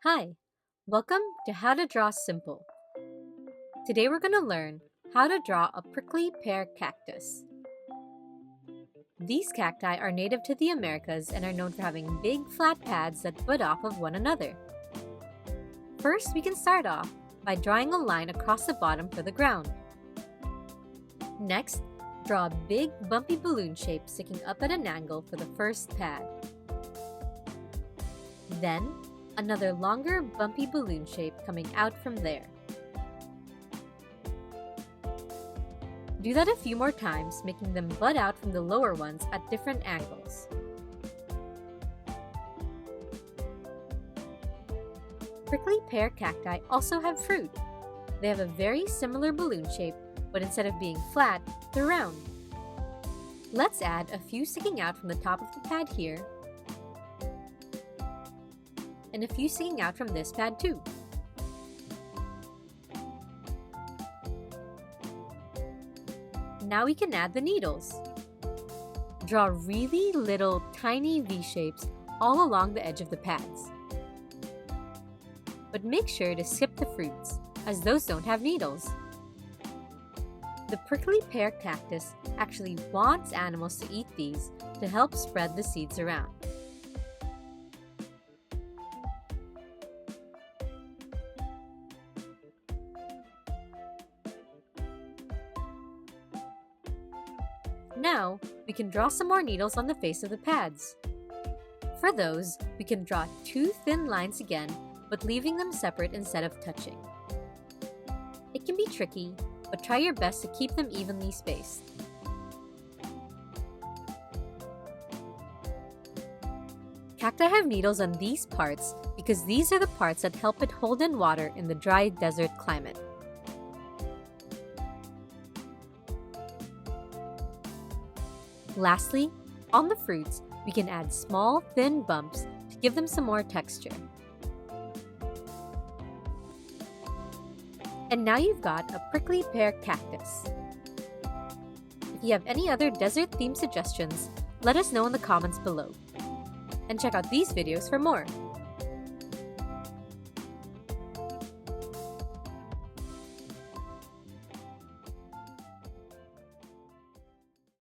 Hi, welcome to How to Draw Simple. Today we're going to learn how to draw a prickly pear cactus. These cacti are native to the Americas and are known for having big flat pads that bud off of one another. First, we can start off by drawing a line across the bottom for the ground. Next, draw a big bumpy balloon shape sticking up at an angle for the first pad. Then, another longer bumpy balloon shape coming out from there. Do that a few more times, making them bud out from the lower ones at different angles. Prickly pear cacti also have fruit. They have a very similar balloon shape, but instead of being flat, they're round. Let's add a few sticking out from the top of the pad here, and a few sticking out from this pad too. Now we can add the needles. Draw really little tiny V-shapes all along the edge of the pads. But make sure to skip the fruits, as those don't have needles. The prickly pear cactus actually wants animals to eat these to help spread the seeds around. Now, we can draw some more needles on the face of the pads. For those, we can draw two thin lines again, but leaving them separate instead of touching. It can be tricky, but try your best to keep them evenly spaced. Cacti have needles on these parts because these are the parts that help it hold in water in the dry desert climate. Lastly, on the fruits, we can add small, thin bumps to give them some more texture. And now you've got a prickly pear cactus. If you have any other desert-themed suggestions, let us know in the comments below. And check out these videos for more.